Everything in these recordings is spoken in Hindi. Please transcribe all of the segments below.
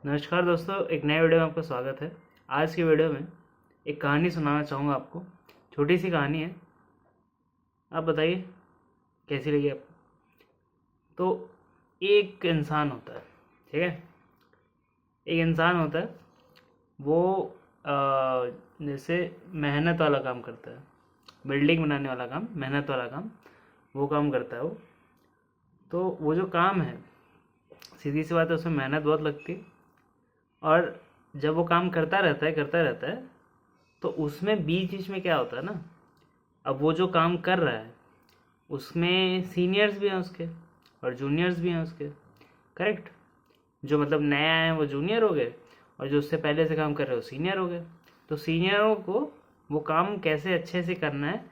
नमस्कार दोस्तों, एक नए वीडियो में आपका स्वागत है। आज की वीडियो में एक कहानी सुनाना चाहूँगा आपको। छोटी सी कहानी है, आप बताइए कैसी लगी आपको। तो एक इंसान होता है, ठीक है। एक इंसान होता है, वो जैसे मेहनत वाला काम करता है, बिल्डिंग बनाने वाला काम, मेहनत वाला काम, वो काम करता है वो। तो वो जो काम है, सीधी सी बात है, उसमें मेहनत बहुत लगती है। और जब वो काम करता रहता है तो उसमें बीच बीच में क्या होता है ना, अब वो जो काम कर रहा है उसमें सीनियर्स भी हैं उसके और जूनियर्स भी हैं उसके, करेक्ट। जो मतलब नए आए हैं वो जूनियर हो गए और जो उससे पहले से काम कर रहे हो सीनियर हो गए। तो सीनियरों को वो काम कैसे अच्छे से करना है,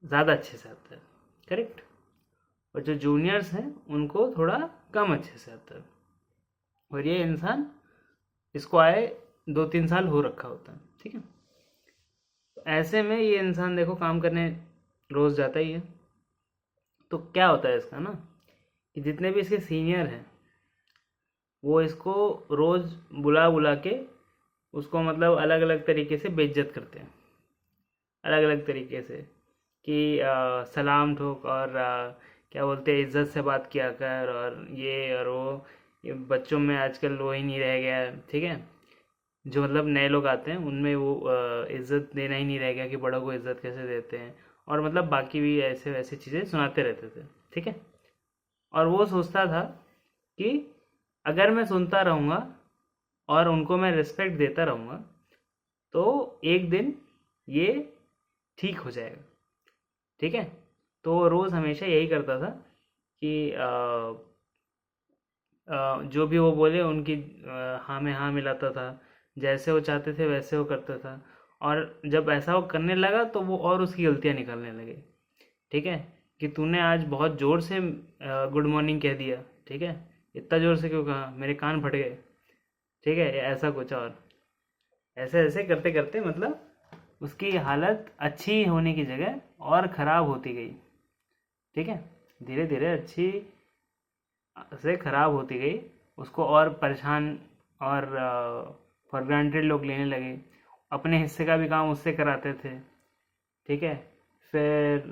ज़्यादा अच्छे से आता है, करेक्ट। और जो जूनियर्स हैं उनको थोड़ा कम अच्छे से आता है। और ये इंसान, इसको आए 2-3 साल हो रखा होता है, ठीक है। ऐसे में ये इंसान देखो काम करने रोज़ जाता ही है। तो क्या होता है इसका ना, कि जितने भी इसके सीनियर हैं वो इसको रोज़ बुला बुला के उसको मतलब अलग अलग तरीके से बेइज्जत करते हैं, अलग अलग तरीके से। कि सलाम ठोक और क्या बोलते हैं, इज्जत से बात किया कर, और ये और वो। ये बच्चों में आजकल वो ही नहीं रह गया है, ठीक है। जो मतलब नए लोग आते हैं उनमें वो इज्जत देना ही नहीं रह गया कि बड़ों को इज्जत कैसे देते हैं। और मतलब बाकी भी ऐसे वैसे चीज़ें सुनाते रहते थे, ठीक है। और वो सोचता था कि अगर मैं सुनता रहूँगा और उनको मैं रिस्पेक्ट देता रहूँगा तो एक दिन ये ठीक हो जाएगा, ठीक है। तो वो रोज़ हमेशा यही करता था कि जो भी वो बोले उनकी हाँ में हाँ मिलाता था। जैसे वो चाहते थे वैसे वो करता था। और जब ऐसा वो करने लगा तो वो और उसकी गलतियाँ निकलने लगे, ठीक है। कि तूने आज बहुत ज़ोर से गुड मॉर्निंग कह दिया, ठीक है। इतना ज़ोर से क्यों कहा, मेरे कान फट गए, ठीक है, ऐसा कुछ। और ऐसे ऐसे करते करते मतलब उसकी हालत अच्छी होने की जगह और ख़राब होती गई, ठीक है। धीरे धीरे अच्छी से ख़राब होती गई। उसको और परेशान और फॉर ग्रांटेड लोग लेने लगे। अपने हिस्से का भी काम उससे कराते थे, ठीक है। फिर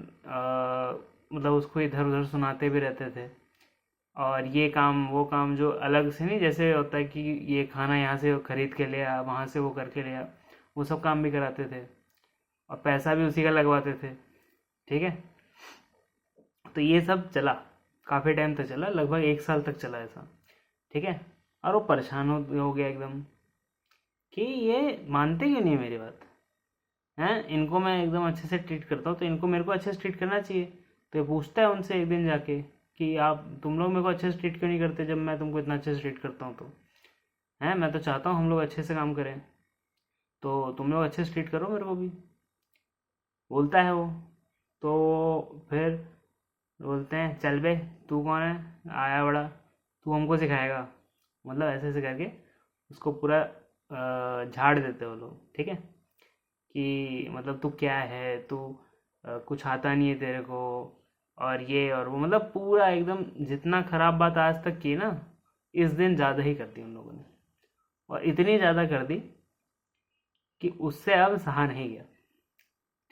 मतलब उसको इधर उधर सुनाते भी रहते थे। और ये काम वो काम जो अलग से नहीं, जैसे होता है कि ये खाना यहाँ से खरीद के ले आ, वहाँ से वो करके ले आ, वो सब काम भी कराते थे। और पैसा भी उसी का लगवाते थे, ठीक है। तो ये सब चला, काफ़ी टाइम तक चला, लगभग 1 साल तक चला ऐसा, ठीक है। और वो परेशान हो गया एकदम कि ये मानते क्यों नहीं है मेरी बात, हैं। इनको मैं एकदम अच्छे से ट्रीट करता हूँ तो इनको मेरे को अच्छे से ट्रीट करना चाहिए। तो ये पूछता है उनसे एक दिन जाके कि आप तुम लोग मेरे को अच्छे से ट्रीट क्यों नहीं करते जब मैं तुमको इतना अच्छे से ट्रीट करता हूँ। तो हैं, मैं तो चाहता हूँ हम लोग अच्छे से काम करें, तो तुम लोग अच्छे से ट्रीट करो मेरे को भी, बोलता है वो। तो फिर बोलते हैं चल बे, तू कौन है आया बड़ा, तू हमको सिखाएगा। मतलब ऐसे ऐसे करके उसको पूरा झाड़ देते वो लोग, ठीक है। कि मतलब तू क्या है, तू कुछ आता नहीं है तेरे को, और ये और वो, मतलब पूरा एकदम जितना खराब बात आज तक की ना, इस दिन ज़्यादा ही कर दी उन लोगों ने। और इतनी ज़्यादा कर दी कि उससे अब सहा नहीं गया,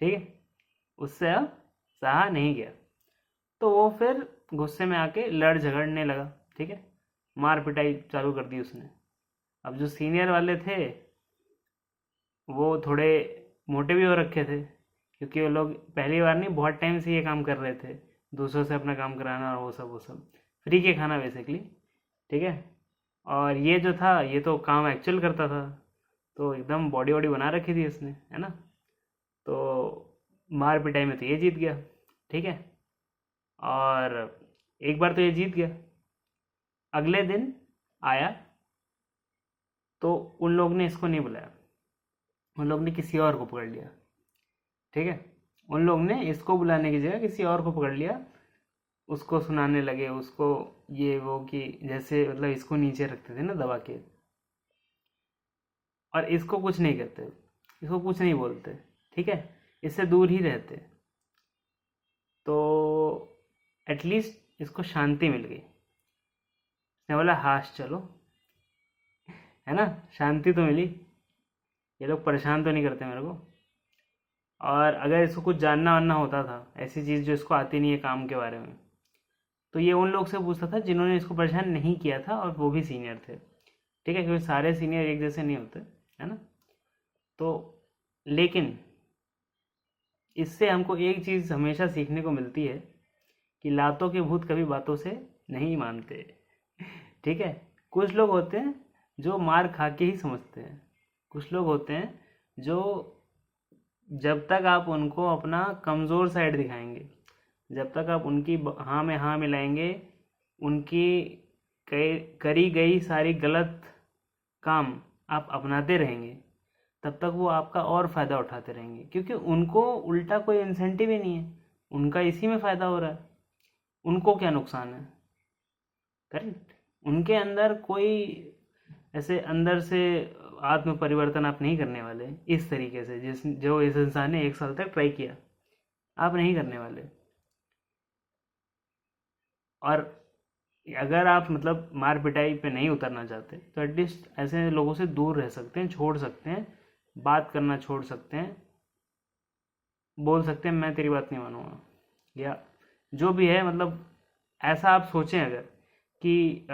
ठीक है। उससे अब सहा नहीं गया। तो वो फिर गुस्से में आके लड़ झगड़ने लगा, ठीक है। मार पिटाई चालू कर दी उसने। अब जो सीनियर वाले थे वो थोड़े मोटे भी हो रखे थे, क्योंकि वो लोग पहली बार नहीं बहुत टाइम से ये काम कर रहे थे, दूसरों से अपना काम कराना और वो सब फ्री के खाना बेसिकली, ठीक है। और ये जो था ये तो काम एक्चुअल करता था, तो एकदम बॉडी वॉडी बना रखी थी इसने, है ना। तो मार पिटाई में तो ये जीत गया, ठीक है। और एक बार तो ये जीत गया। अगले दिन आया तो उन लोग ने इसको नहीं बुलाया, उन लोग ने किसी और को पकड़ लिया, ठीक है। उन लोग ने इसको बुलाने की जगह किसी और को पकड़ लिया। उसको सुनाने लगे उसको ये वो, कि जैसे मतलब इसको नीचे रखते थे ना दबा के, और इसको कुछ नहीं कहते, इसको कुछ नहीं बोलते, ठीक है। इससे दूर ही रहते। तो एटलीस्ट इसको शांति मिल गई। इसने बोला हाश चलो, है ना, शांति तो मिली, ये लोग परेशान तो नहीं करते मेरे को। और अगर इसको कुछ जानना वानना होता था, ऐसी चीज़ जो इसको आती नहीं है काम के बारे में, तो ये उन लोग से पूछता था जिन्होंने इसको परेशान नहीं किया था और वो भी सीनियर थे। ठीक है, क्योंकि सारे सीनियर एक जैसे नहीं होते, है ना। तो लेकिन इससे हमको एक चीज़ हमेशा सीखने को मिलती है कि लातों के भूत कभी बातों से नहीं मानते। ठीक है, कुछ लोग होते हैं जो मार खा के ही समझते हैं, कुछ लोग होते हैं जो जब तक आप उनको अपना कमज़ोर साइड दिखाएंगे, जब तक आप उनकी हाँ में हाँ मिलाएंगे, उनकी करी गई सारी गलत काम आप अपनाते रहेंगे, तब तक वो आपका और फ़ायदा उठाते रहेंगे, क्योंकि उनको उल्टा कोई इंसेंटिव ही नहीं है, उनका इसी में फ़ायदा हो रहा है, उनको क्या नुकसान है। करेक्ट, उनके अंदर कोई ऐसे अंदर से आत्म परिवर्तन आप नहीं करने वाले इस तरीके से जो इस इंसान ने 1 साल तक ट्राई किया, आप नहीं करने वाले। और अगर आप मतलब मार पिटाई पे नहीं उतरना चाहते तो एटलीस्ट ऐसे लोगों से दूर रह सकते हैं, छोड़ सकते हैं, बात करना छोड़ सकते हैं, बोल सकते हैं मैं तेरी बात नहीं मानूंगा, या जो भी है। मतलब ऐसा आप सोचें अगर कि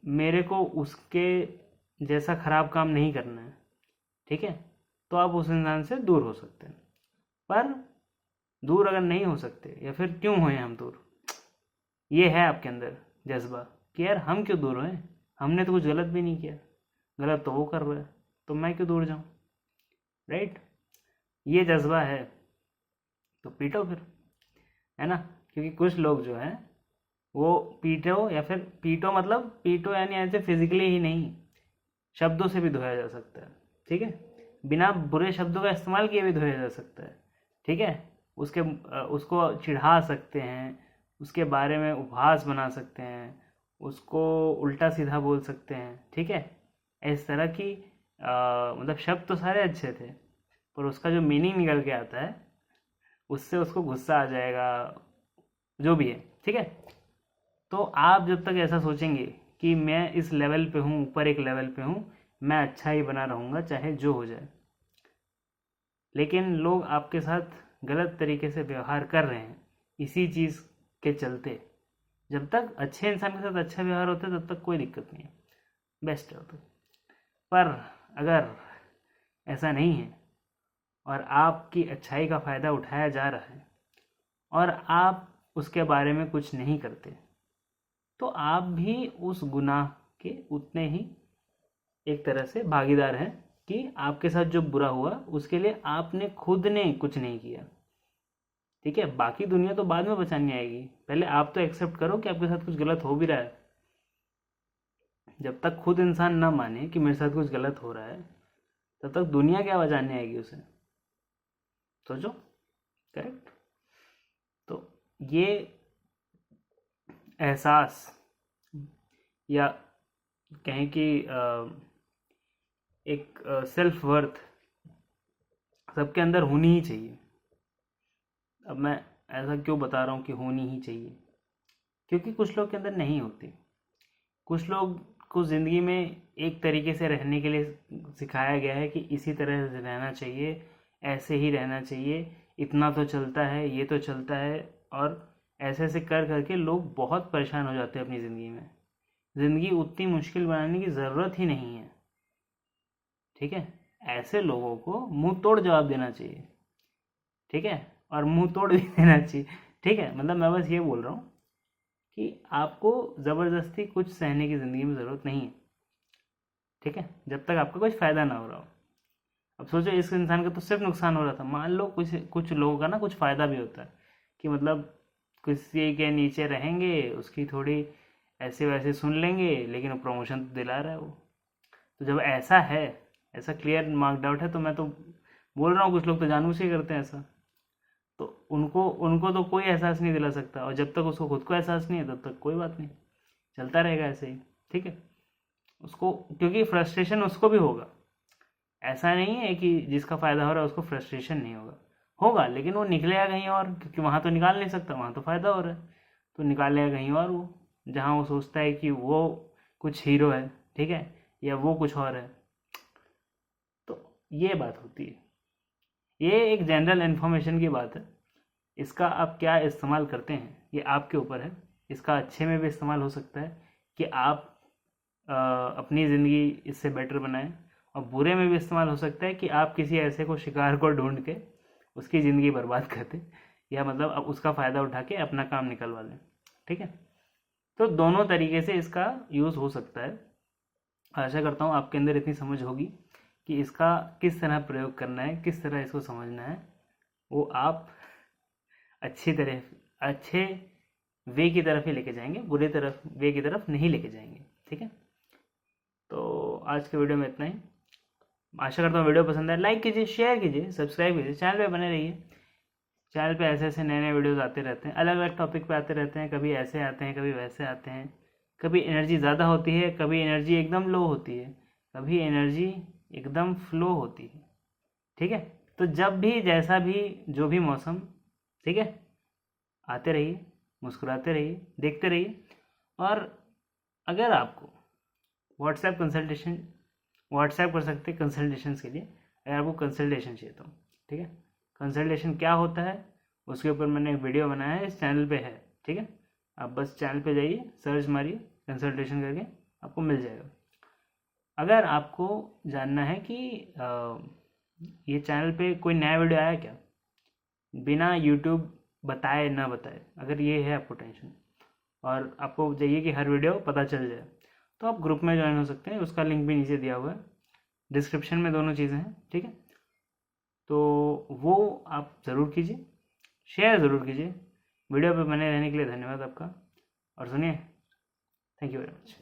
मेरे को उसके जैसा ख़राब काम नहीं करना है, ठीक है, तो आप उस इंसान से दूर हो सकते हैं। पर दूर अगर नहीं हो सकते, या फिर क्यों हुए हम दूर, ये है आपके अंदर जज्बा कि यार हम क्यों दूर हुए, हमने तो कुछ गलत भी नहीं किया, गलत तो वो कर रहा है, तो मैं क्यों दूर जाऊँ। राइट, ये जज्बा है तो पीटो फिर, है ना। क्योंकि कुछ लोग जो हैं वो पीटो, या फिर पीटो मतलब पीटो यानी ऐसे फिजिकली ही नहीं, शब्दों से भी धोया जा सकता है। ठीक है, बिना बुरे शब्दों का इस्तेमाल किए भी धोया जा सकता है। ठीक है, उसको चिढ़ा सकते हैं, उसके बारे में उपहास बना सकते हैं, उसको उल्टा सीधा बोल सकते हैं। ठीक है, इस तरह की मतलब शब्द तो सारे अच्छे थे, पर उसका जो मीनिंग निकल के आता है उससे उसको गुस्सा आ जाएगा, जो भी है। ठीक है, तो आप जब तक ऐसा सोचेंगे कि मैं इस लेवल पे हूँ, ऊपर एक लेवल पे हूँ, मैं अच्छा ही बना रहूँगा चाहे जो हो जाए, लेकिन लोग आपके साथ गलत तरीके से व्यवहार कर रहे हैं इसी चीज़ के चलते, जब तक अच्छे इंसान के साथ अच्छा व्यवहार होता है तब तक कोई दिक्कत नहीं है, बेस्ट है तो। पर अगर ऐसा नहीं है और आपकी अच्छाई का फ़ायदा उठाया जा रहा है और आप उसके बारे में कुछ नहीं करते, तो आप भी उस गुनाह के उतने ही एक तरह से भागीदार हैं कि आपके साथ जो बुरा हुआ उसके लिए आपने खुद ने कुछ नहीं किया। ठीक है, बाकी दुनिया तो बाद में बचानी आएगी, पहले आप तो एक्सेप्ट करो कि आपके साथ कुछ गलत हो भी रहा है। जब तक खुद इंसान ना माने कि मेरे साथ कुछ गलत हो रहा है, तब तक दुनिया क्या बचाने आएगी उसे, सोचो। करेक्ट, तो ये एहसास, या कहें कि एक सेल्फ वर्थ सबके अंदर होनी ही चाहिए। अब मैं ऐसा क्यों बता रहा हूँ कि होनी ही चाहिए, क्योंकि कुछ लोग के अंदर नहीं होती। कुछ लोग को ज़िंदगी में एक तरीके से रहने के लिए सिखाया गया है कि इसी तरह से रहना चाहिए, ऐसे ही रहना चाहिए, इतना तो चलता है, ये तो चलता है, और ऐसे ऐसे कर करके लोग बहुत परेशान हो जाते हैं अपनी ज़िंदगी में। ज़िंदगी उतनी मुश्किल बनाने की ज़रूरत ही नहीं है। ठीक है, ऐसे लोगों को मुंह तोड़ जवाब देना चाहिए। ठीक है, और मुंह तोड़ भी देना चाहिए। ठीक है, मतलब मैं बस ये बोल रहा हूँ कि आपको ज़बरदस्ती कुछ सहने की ज़िंदगी में ज़रूरत नहीं है। ठीक है, जब तक आपका कुछ फ़ायदा ना हो रहा हो। अब सोचो, इस इंसान का तो सिर्फ नुकसान हो रहा था, मान लो कुछ कुछ लोगों का ना कुछ फ़ायदा भी होता है कि मतलब किसी के नीचे रहेंगे, उसकी थोड़ी ऐसे वैसे सुन लेंगे, लेकिन वो प्रमोशन तो दिला रहा है वो। तो जब ऐसा है, ऐसा क्लियर मार्क्ड आउट है, तो मैं तो बोल रहा हूँ कुछ लोग तो जानबूझ के करते हैं ऐसा, तो उनको उनको तो कोई एहसास नहीं दिला सकता, और जब तक उसको खुद को एहसास नहीं है तब तक कोई बात नहीं, चलता रहेगा ऐसे ही। ठीक है, उसको क्योंकि फ्रस्ट्रेशन उसको भी होगा, ऐसा नहीं है कि जिसका फ़ायदा हो रहा है उसको फ्रस्ट्रेशन नहीं होगा, होगा, लेकिन वो निकलेगा कहीं और, क्योंकि वहाँ तो निकाल नहीं सकता, वहाँ तो फ़ायदा हो रहा है, तो निकालेगा कहीं और वो, जहाँ वो सोचता है कि वो कुछ हीरो है। ठीक है, या वो कुछ और है। तो ये बात होती है, ये एक जनरल इन्फॉर्मेशन की बात है। इसका आप क्या इस्तेमाल करते हैं ये आपके ऊपर है। इसका अच्छे में भी इस्तेमाल हो सकता है कि आप अपनी ज़िंदगी इससे बेटर बनाएं, और बुरे में भी इस्तेमाल हो सकता है कि आप किसी ऐसे को शिकार को ढूंढ के उसकी ज़िंदगी बर्बाद कर दें, या मतलब अब उसका फ़ायदा उठा के अपना काम निकलवा लें। ठीक है, तो दोनों तरीके से इसका यूज़ हो सकता है। आशा करता हूँ आपके अंदर इतनी समझ होगी कि इसका किस तरह प्रयोग करना है, किस तरह इसको समझना है, वो आप अच्छी तरह अच्छे वे की तरफ ही लेके जाएंगे, बुरे तरफ वे की तरफ नहीं लेके जाएंगे। ठीक है, तो आज के वीडियो में इतना ही। आशा करता हूँ वीडियो पसंद आए, लाइक कीजिए, शेयर कीजिए, सब्सक्राइब कीजिए, चैनल पे बने रहिए। चैनल पे ऐसे ऐसे नए नए वीडियोस आते रहते हैं, अलग अलग टॉपिक पे आते रहते हैं, कभी ऐसे आते हैं, कभी वैसे आते हैं, कभी एनर्जी ज़्यादा होती है, कभी एनर्जी एकदम लो होती है, कभी एनर्जी एकदम फ्लो होती है। ठीक है, तो जब भी जैसा भी जो भी मौसम, ठीक है, आते रहिए, मुस्कुराते रहिए, देखते रहिए। और अगर आपको व्हाट्सएप कर सकते हैं कंसल्टेशन के लिए, अगर आपको कंसल्टेशन चाहिए तो। ठीक है, कंसल्टेशन क्या होता है उसके ऊपर मैंने एक वीडियो बनाया है, इस चैनल पे है। ठीक है, आप बस चैनल पे जाइए, सर्च मारिए कंसल्टेशन करके, आपको मिल जाएगा। अगर आपको जानना है कि ये चैनल पे कोई नया वीडियो आया क्या, बिना यूट्यूब बताए ना बताए, अगर ये है आपको टेंशन और आपको चाहिए कि हर वीडियो पता चल जाए, तो आप ग्रुप में ज्वाइन हो सकते हैं। उसका लिंक भी नीचे दिया हुआ है, डिस्क्रिप्शन में दोनों चीज़ें हैं। ठीक है, तो वो आप ज़रूर कीजिए, शेयर ज़रूर कीजिए। वीडियो पे बने रहने के लिए धन्यवाद आपका, और सुनिए, थैंक यू वेरी मच।